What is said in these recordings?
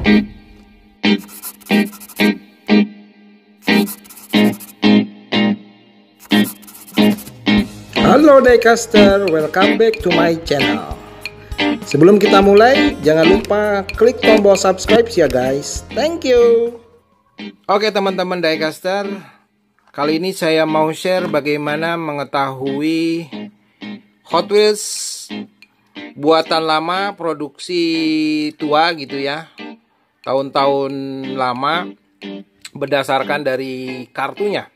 Halo Diecaster, welcome back to my channel. Sebelum kita mulai, jangan lupa klik tombol subscribe ya guys. Thank you. Oke teman-teman Diecaster, kali ini saya mau share bagaimana mengetahui Hot Wheels buatan lama, produksi tua gitu ya, tahun-tahun lama, berdasarkan dari kartunya.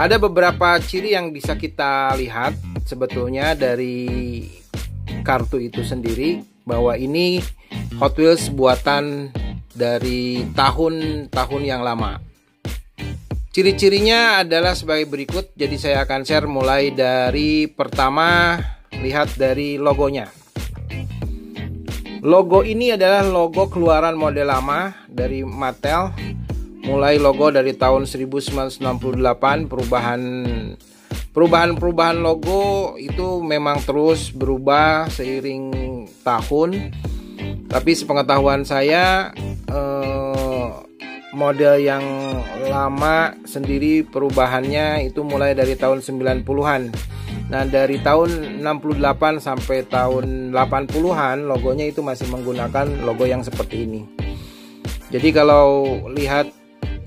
Ada beberapa ciri yang bisa kita lihat sebetulnya dari kartu itu sendiri, bahwa ini Hot Wheels buatan dari tahun-tahun yang lama. Ciri-cirinya adalah sebagai berikut, jadi saya akan share mulai dari pertama. Lihat dari logonya. Logo ini adalah logo keluaran model lama dari Mattel. Mulai logo dari tahun 1998, perubahan logo itu memang terus berubah seiring tahun. Tapi sepengetahuan saya, model yang lama sendiri perubahannya itu mulai dari tahun 90-an. Nah, dari tahun 68 sampai tahun 80-an logonya itu masih menggunakan logo yang seperti ini. Jadi kalau lihat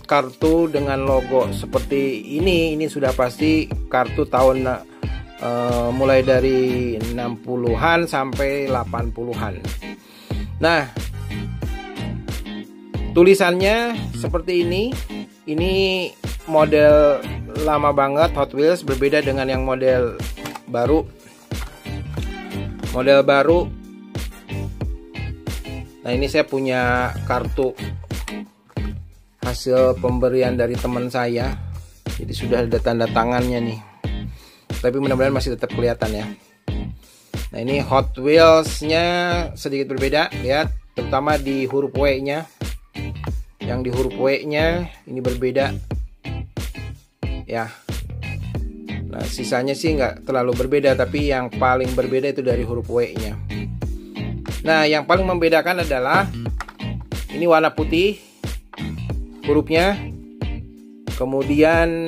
kartu dengan logo seperti ini sudah pasti kartu tahun mulai dari 60-an sampai 80-an. Nah, tulisannya seperti ini. Ini model lama banget Hot Wheels, berbeda dengan yang model baru. Model baru. Nah, ini saya punya kartu hasil pemberian dari teman saya. Jadi sudah ada tanda tangannya nih. Tapi mudah-mudahan masih tetap kelihatan ya. Nah, ini Hot Wheels-nya sedikit berbeda, lihat, terutama di huruf W-nya. Yang di huruf W-nya ini berbeda. Ya. Nah, sisanya sih nggak terlalu berbeda, tapi yang paling berbeda itu dari huruf W-nya. Nah, yang paling membedakan adalah ini warna putih hurufnya, kemudian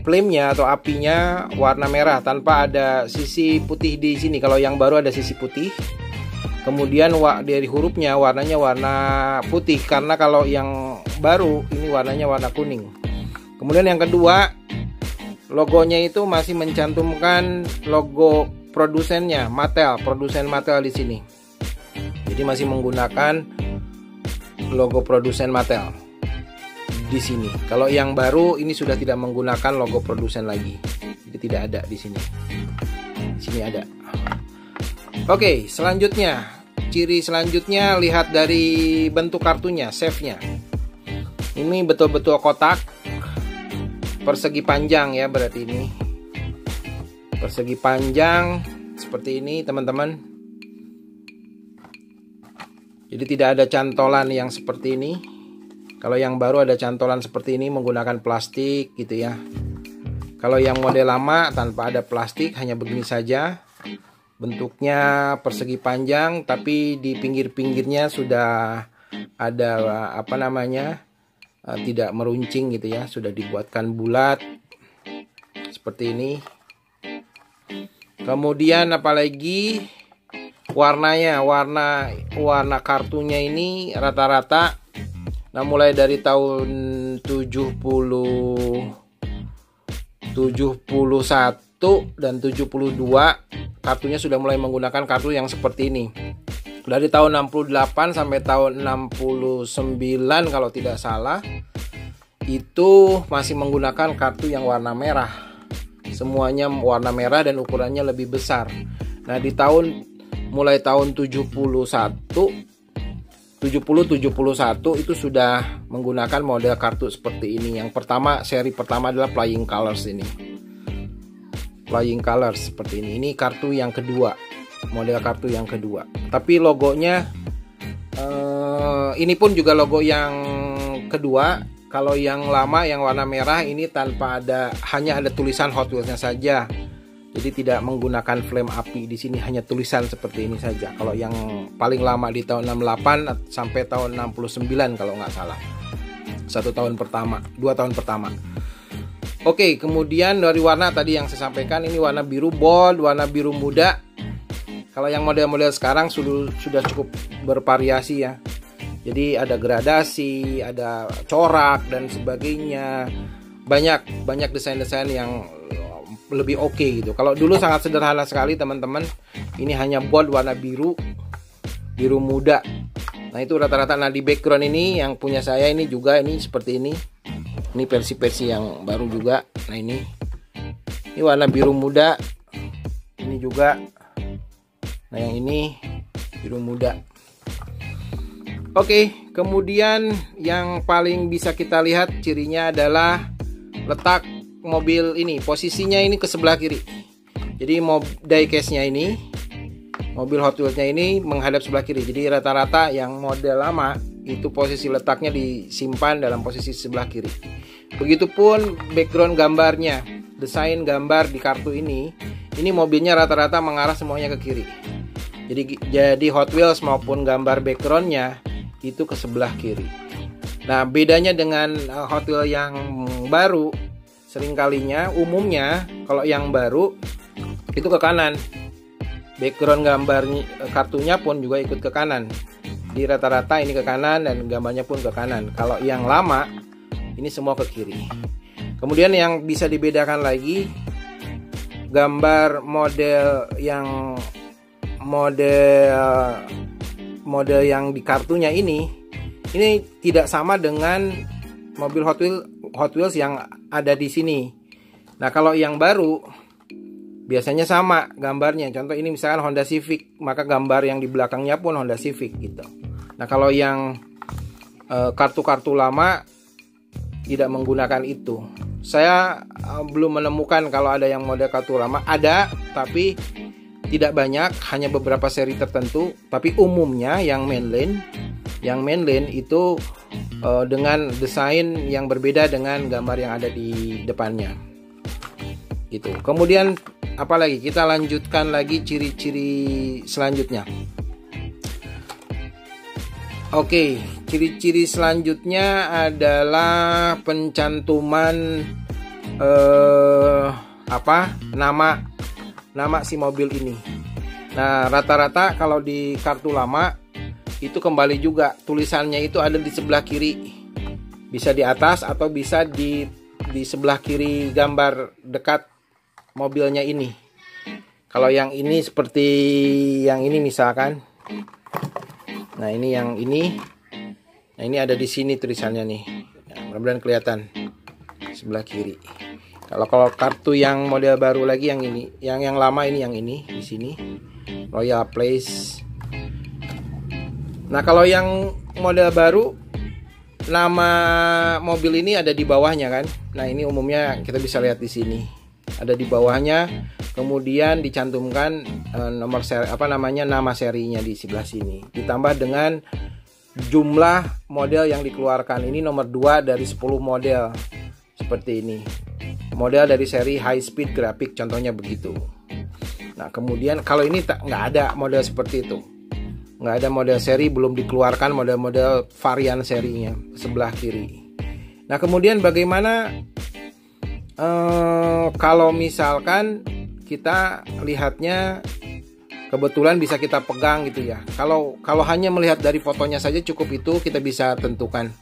flamenya atau apinya warna merah tanpa ada sisi putih di sini. Kalau yang baru ada sisi putih. Kemudian dari hurufnya warnanya warna putih, karena kalau yang baru ini warnanya warna kuning. Kemudian yang kedua, logonya itu masih mencantumkan logo produsennya, Mattel, produsen Mattel di sini. Jadi masih menggunakan logo produsen Mattel di sini. Kalau yang baru ini sudah tidak menggunakan logo produsen lagi. Jadi tidak ada di sini. Di sini ada. Oke, selanjutnya, ciri selanjutnya lihat dari bentuk kartunya, shape-nya. Ini betul-betul kotak. Persegi panjang ya, berarti ini persegi panjang seperti ini teman-teman. Jadi tidak ada cantolan yang seperti ini. Kalau yang baru ada cantolan seperti ini menggunakan plastik gitu ya. Kalau yang model lama tanpa ada plastik, hanya begini saja. Bentuknya persegi panjang, tapi di pinggir-pinggirnya sudah ada apa namanya, tidak meruncing gitu ya, sudah dibuatkan bulat seperti ini. Kemudian apalagi warnanya, warna kartunya ini rata-rata, nah mulai dari tahun 71 dan 72 kartunya sudah mulai menggunakan kartu yang seperti ini. Dari tahun 68 sampai tahun 69 kalau tidak salah, itu masih menggunakan kartu yang warna merah. Semuanya warna merah dan ukurannya lebih besar. Nah, di mulai tahun 71 itu sudah menggunakan model kartu seperti ini. Yang pertama, seri pertama adalah Flying Colors ini. Flying Colors seperti ini. Ini kartu yang kedua. Model kartu yang kedua. Tapi logonya ini pun juga logo yang kedua. Kalau yang lama yang warna merah ini tanpa ada, hanya ada tulisan Hot Wheels-nya saja. Jadi tidak menggunakan flame api. Di sini hanya tulisan seperti ini saja. Kalau yang paling lama di tahun 68 sampai tahun 69 kalau nggak salah. 1 tahun pertama, 2 tahun pertama. Oke, kemudian dari warna tadi yang saya sampaikan, ini warna biru bold, warna biru muda. Kalau yang model-model sekarang sudah cukup bervariasi ya. Jadi ada gradasi, ada corak dan sebagainya. Banyak desain-desain yang lebih oke gitu. Kalau dulu sangat sederhana sekali teman-teman. Ini hanya bold warna biru muda. Nah itu rata-rata. Nah di background ini yang punya saya ini juga ini seperti ini. Ini versi-versi yang baru juga. Nah ini warna biru muda. Ini juga. Nah yang ini biru muda. Oke, kemudian yang paling bisa kita lihat cirinya adalah letak mobil ini, posisinya ini ke sebelah kiri. Jadi diecast-nya ini, mobil Hot Wheels-nya ini menghadap sebelah kiri. Jadi rata-rata yang model lama itu posisi letaknya disimpan dalam posisi sebelah kiri. Begitupun background gambarnya, desain gambar di kartu ini mobilnya rata-rata mengarah semuanya ke kiri. Jadi Hot Wheels maupun gambar backgroundnya itu ke sebelah kiri. Nah bedanya dengan Hot Wheels yang baru, seringkalinya umumnya kalau yang baru itu ke kanan. Background gambar kartunya pun juga ikut ke kanan. Di rata-rata ini ke kanan dan gambarnya pun ke kanan. Kalau yang lama ini semua ke kiri. Kemudian yang bisa dibedakan lagi, gambar model yang di kartunya ini tidak sama dengan mobil Hot Wheels yang ada di sini. Nah kalau yang baru biasanya sama gambarnya. Contoh ini misalkan Honda Civic, maka gambar yang di belakangnya pun Honda Civic gitu. Nah kalau yang kartu-kartu lama tidak menggunakan itu. Saya belum menemukan kalau ada yang model kartu lama. Ada, tapi tidak banyak, hanya beberapa seri tertentu. Tapi umumnya yang mainline itu dengan desain yang berbeda dengan gambar yang ada di depannya gitu. Kemudian apalagi, kita lanjutkan lagi ciri-ciri selanjutnya. Oke, ciri-ciri selanjutnya adalah pencantuman nama si mobil ini. Nah rata-rata kalau di kartu lama itu kembali juga tulisannya itu ada di sebelah kiri, bisa di atas atau bisa di sebelah kiri gambar dekat mobilnya ini. Kalau yang ini seperti yang ini misalkan, nah ini yang ini, nah ini ada di sini tulisannya nih, nah, mudah-mudahan kelihatan sebelah kiri. Kalau kartu yang model baru lagi yang ini, yang lama ini yang ini di sini Royal Place. Nah kalau yang model baru, nama mobil ini ada di bawahnya kan. Nah ini umumnya kita bisa lihat di sini ada di bawahnya, kemudian dicantumkan nomor seri, nama serinya di sebelah sini, ditambah dengan jumlah model yang dikeluarkan. Ini nomor 2 dari 10 model seperti ini, model dari seri High Speed Graphic contohnya begitu. Nah kemudian kalau ini nggak ada model seperti itu, nggak ada model seri, belum dikeluarkan model-model varian serinya sebelah kiri. Nah kemudian bagaimana kalau misalkan kita lihatnya kebetulan bisa kita pegang gitu ya. Kalau hanya melihat dari fotonya saja cukup, itu kita bisa tentukan.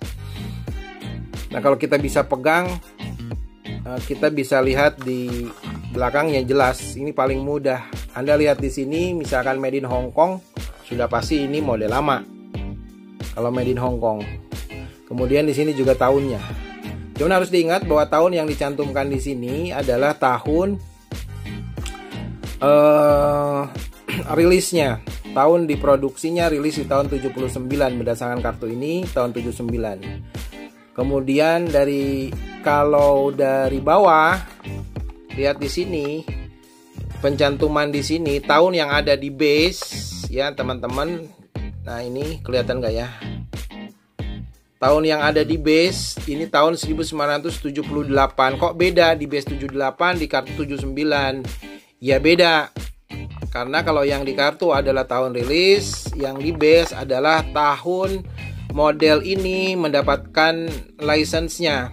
Nah kalau kita bisa pegang, kita bisa lihat di belakangnya jelas. Ini paling mudah. Anda lihat di sini misalkan made in Hong Kong, sudah pasti ini model lama. Kalau made in Hong Kong. Kemudian di sini juga tahunnya. Cuman harus diingat bahwa tahun yang dicantumkan di sini adalah tahun rilisnya. Tahun diproduksinya rilis di tahun 79 berdasarkan kartu ini tahun 79. Kemudian kalau dari bawah lihat di sini pencantuman di sini tahun yang ada di base ya teman-teman. Nah ini kelihatan nggak ya? Tahun yang ada di base ini tahun 1978. Kok beda di base 78 di kartu 79? Ya beda. Karena kalau yang di kartu adalah tahun rilis, yang di base adalah tahun model ini mendapatkan license-nya.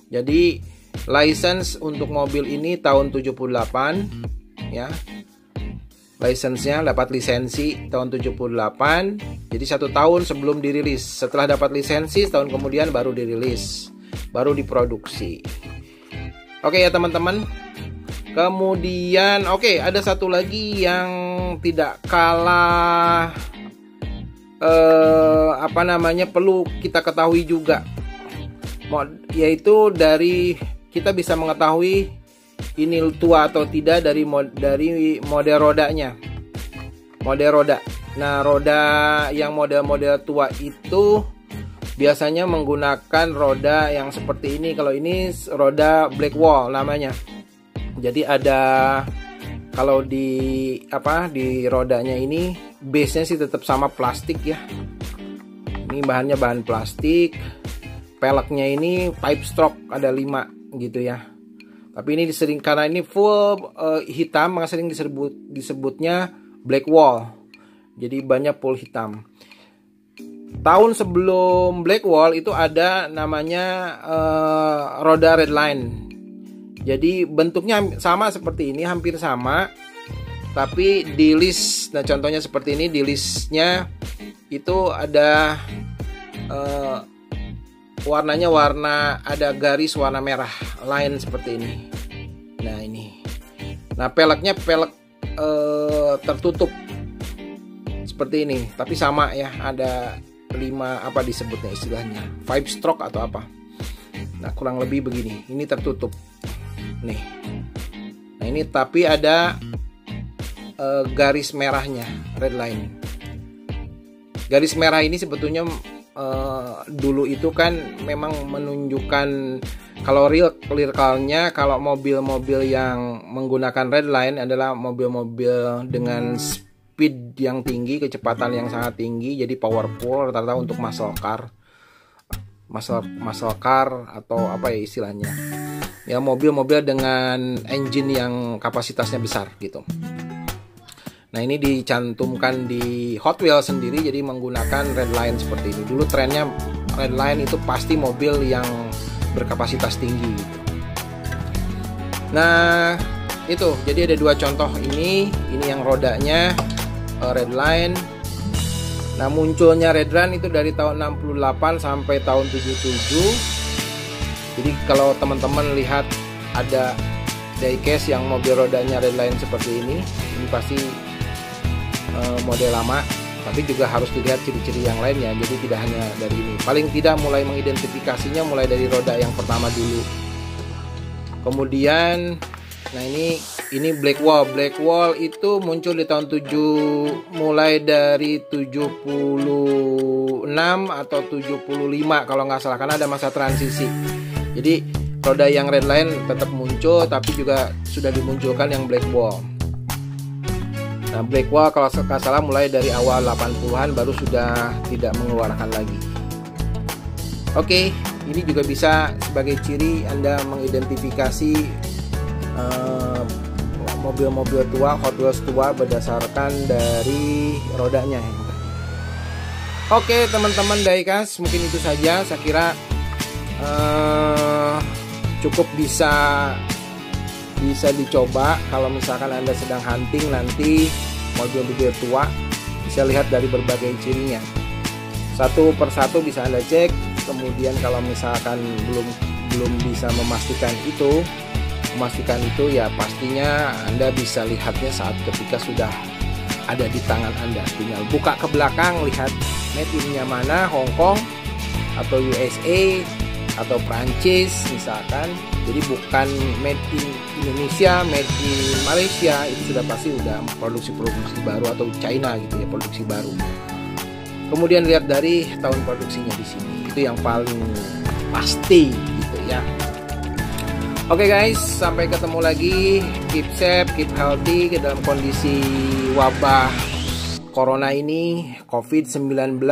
Jadi license untuk mobil ini tahun 78 ya. License-nya dapat lisensi tahun 78. Jadi 1 tahun sebelum dirilis. Setelah dapat lisensi, setahun kemudian baru dirilis, baru diproduksi. Oke ya teman-teman. Kemudian ada satu lagi yang tidak kalah perlu kita ketahui juga, yaitu dari kita bisa mengetahui ini tua atau tidak dari model rodanya. Model roda. Nah, roda yang model-model tua itu biasanya menggunakan roda yang seperti ini. Kalau ini roda Blackwall namanya. Jadi ada, kalau di rodanya ini base-nya sih tetap sama plastik ya. Ini bahannya bahan plastik. Peleknya ini pipe stroke ada 5 gitu ya. Tapi ini karena ini full hitam, maka sering disebutnya Blackwall. Jadi banyak full hitam. Tahun sebelum Blackwall itu ada namanya roda Redline. Jadi bentuknya sama seperti ini, hampir sama. Tapi di list, nah contohnya seperti ini, di listnya itu ada warnanya ada garis warna merah, line seperti ini. Nah ini. Nah peleknya pelek tertutup seperti ini, tapi sama ya, ada 5 disebutnya istilahnya, 5 stroke atau apa. Nah kurang lebih begini, ini tertutup. Nih. Nah ini tapi ada garis merahnya, red line. Garis merah ini sebetulnya dulu itu kan memang menunjukkan, kalau realnya kalau mobil-mobil yang menggunakan red line adalah mobil-mobil dengan speed yang tinggi, kecepatan yang sangat tinggi, jadi powerful, rata-rata untuk muscle car atau apa ya istilahnya. Ya mobil-mobil dengan engine yang kapasitasnya besar gitu. Nah ini dicantumkan di Hot Wheels sendiri, jadi menggunakan red line seperti ini. Dulu trennya red line itu pasti mobil yang berkapasitas tinggi gitu. Nah itu, jadi ada 2 contoh ini yang rodanya red line. Nah munculnya red line itu dari tahun 68 sampai tahun 77. Jadi kalau teman-teman lihat ada diecast yang mobil rodanya red line seperti ini pasti model lama, tapi juga harus dilihat ciri-ciri yang lainnya. Jadi tidak hanya dari ini. Paling tidak mulai mengidentifikasinya mulai dari roda yang pertama dulu. Kemudian, nah ini Blackwall. Blackwall itu muncul di tahun mulai dari 76 atau 75 kalau nggak salah, karena ada masa transisi. Jadi roda yang red line tetap muncul, tapi juga sudah dimunculkan yang Blackwall. Nah Blackwall kalau nggak salah mulai dari awal 80-an baru sudah tidak mengeluarkan lagi. Oke, ini juga bisa sebagai ciri Anda mengidentifikasi mobil-mobil tua, Hot Wheels tua berdasarkan dari rodanya. Oke teman-teman diecast, mungkin itu saja. Saya kira cukup bisa dicoba kalau misalkan Anda sedang hunting nanti mobil-mobil tua. Bisa lihat dari berbagai cirinya, satu persatu bisa Anda cek. Kemudian kalau misalkan belum bisa memastikan itu ya pastinya Anda bisa lihatnya saat ketika sudah ada di tangan Anda. Tinggal buka ke belakang, lihat made in-nya mana, Hong Kong atau USA atau Prancis misalkan. Jadi bukan made in Indonesia, made in Malaysia, itu sudah pasti udah produksi baru, atau China gitu ya, produksi baru. Kemudian lihat dari tahun produksinya di sini, itu yang paling pasti gitu ya. Oke guys, sampai ketemu lagi. Keep safe, keep healthy dalam kondisi wabah corona ini, COVID-19.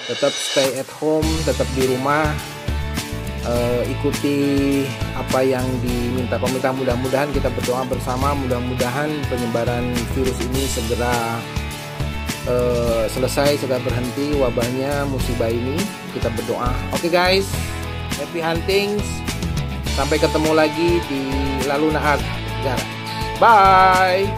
Tetap stay at home, tetap di rumah. ikuti apa yang diminta pemerintah. Mudah-mudahan kita berdoa bersama, mudah-mudahan penyebaran virus ini segera selesai, segera berhenti wabahnya, musibah ini. Kita berdoa. Oke guys, happy hunting, sampai ketemu lagi di Lalu Nahar. Bye.